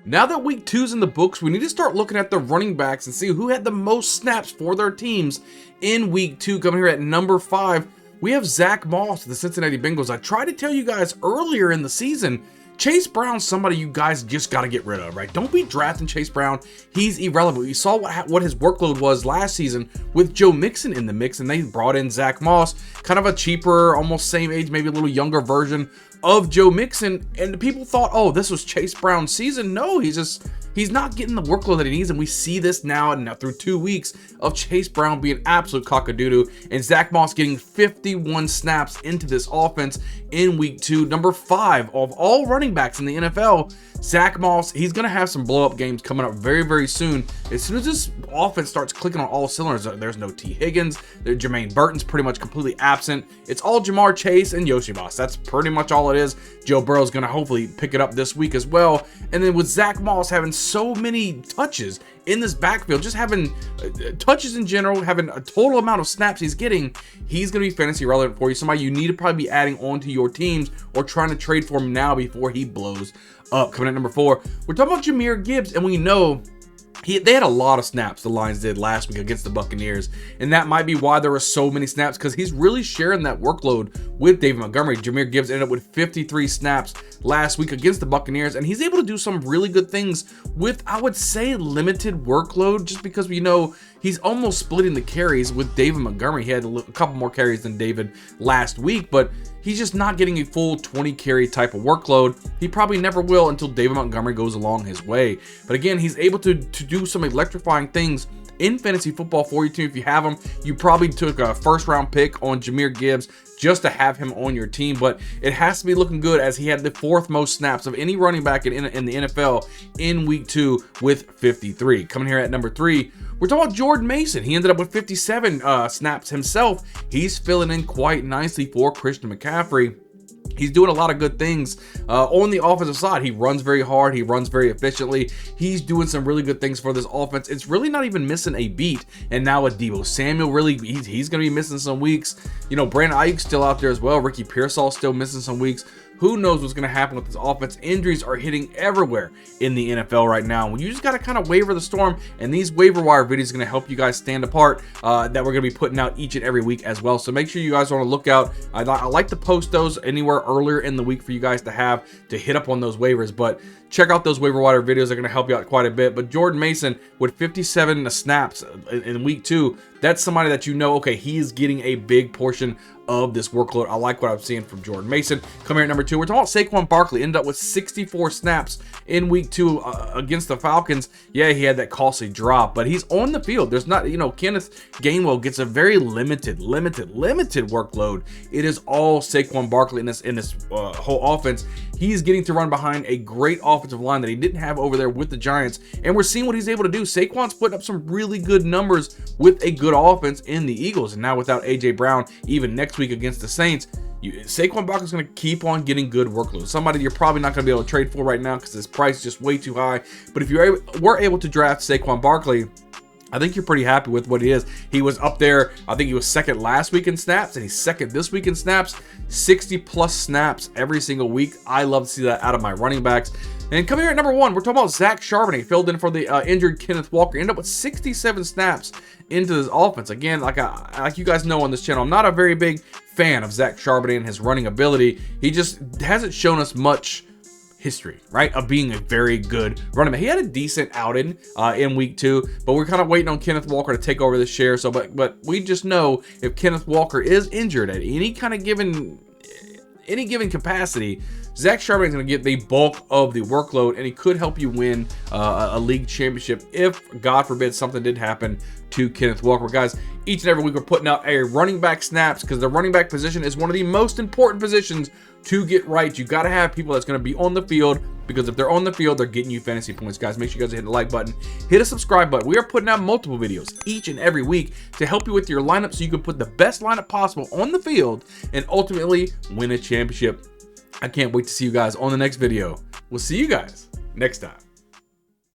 Now that week 2's in the books, we need to start looking at the running backs and see who had the most snaps for their teams in week 2. Coming here at number 5, we have Zach Moss of the Cincinnati Bengals. I tried to tell you guys earlier in the season, Chase Brown's somebody you guys just got to get rid of, right? Don't be drafting Chase Brown. He's irrelevant. You saw what his workload was last season with Joe Mixon in the mix, and they brought in Zach Moss, kind of a cheaper, almost same age, maybe a little younger version of Joe Mixon, and people thought, oh, this was Chase Brown's season. No, he's not getting the workload that he needs, and we see this now through 2 weeks of Chase Brown being absolute cockadoodle, and Zach Moss getting 51 snaps into this offense in week 2. Number 5 of all running backs in the NFL, Zach Moss, he's going to have some blow-up games coming up very, very soon. As soon as this offense starts clicking on all cylinders, there's no T. Higgins, Jermaine Burton's pretty much completely absent. It's all Jamar Chase and Yoshi Boss. That's pretty much all it is. Joe Burrow's going to hopefully pick it up this week as well. And then with Zach Moss having so many touches in this backfield, just having touches in general, having a total amount of snaps he's getting, he's going to be fantasy relevant for you. Somebody you need to probably be adding on to your teams or trying to trade for him now before he blows up. Coming at number 4, we're talking about Jahmyr Gibbs, and we know they had a lot of snaps, the Lions did last week against the Buccaneers, and that might be why there were so many snaps, because he's really sharing that workload with David Montgomery. Jahmyr Gibbs ended up with 53 snaps last week against the Buccaneers, and he's able to do some really good things with, I would say, limited workload, just because we know he's almost splitting the carries with David Montgomery. He had a couple more carries than David last week, but he's just not getting a full 20 carry type of workload. He probably never will until David Montgomery goes along his way. But again, he's able to do some electrifying things in fantasy football for you too. If you have him, you probably took a first round pick on Jahmyr Gibbs just to have him on your team, but it has to be looking good, as he had the 4th most snaps of any running back in the NFL in week 2 with 53. Coming here at number 3, we're talking about Jordan Mason. He ended up with 57 snaps himself. He's filling in quite nicely for Christian McCaffrey. He's doing a lot of good things on the offensive side. He runs very hard. He runs very efficiently. He's doing some really good things for this offense. It's really not even missing a beat. And now with Deebo Samuel, really, he's going to be missing some weeks. You know, Brandon Ayuk's still out there as well. Ricky Pearsall's still missing some weeks. Who knows what's going to happen with this offense? Injuries are hitting everywhere in the NFL right now. You just got to kind of waiver the storm, and these waiver wire videos are going to help you guys stand apart, that we're going to be putting out each and every week as well. So make sure you guys want to look out. I like to post those anywhere earlier in the week for you guys to have to hit up on those waivers, but check out those waiver wire videos. They're going to help you out quite a bit. But Jordan Mason with 57 snaps in week 2, that's somebody that you know, okay, he is getting a big portion of this workload. I like what I'm seeing from Jordan Mason. Come here at number 2. We're talking about Saquon Barkley. Ended up with 64 snaps in week 2 against the Falcons. Yeah, he had that costly drop, but he's on the field. There's not, Kenneth Gainwell gets a very limited workload. It is all Saquon Barkley in this whole offense. He's getting to run behind a great offensive line that he didn't have over there with the Giants, and we're seeing what he's able to do. Saquon's putting up some really good numbers with a good offense in the Eagles, and now without A.J. Brown, even next week against the Saints, Saquon Barkley's going to keep on getting good workload. Somebody you're probably not going to be able to trade for right now because his price is just way too high, but if you were able to draft Saquon Barkley, I think you're pretty happy with what he is. He was up there. I think he was second last week in snaps, and he's second this week in snaps. 60 plus snaps every single week. I love to see that out of my running backs. And coming here at number 1, we're talking about Zack Sharran. He filled in for the injured Kenneth Walker. Ended up with 67 snaps into this offense. Again, like you guys know on this channel, I'm not a very big fan of Zack Sharran and his running ability. He just hasn't shown us much history, right, of being a very good running back. He had a decent outing in week 2, but we're kind of waiting on Kenneth Walker to take over the share. So, but we just know if Kenneth Walker is injured at any given capacity, Zack Sharran is going to get the bulk of the workload, and he could help you win a league championship if, God forbid, something did happen to Kenneth Walker. Guys, each and every week we're putting out a running back snaps, because the running back position is one of the most important positions to get right. You got to have people that's going to be on the field, because if they're on the field, they're getting you fantasy points. Guys, make sure you guys hit the like button, hit a subscribe button. We are putting out multiple videos each and every week to help you with your lineup, so you can put the best lineup possible on the field and ultimately win a championship. I can't wait to see you guys on the next video. We'll see you guys next time.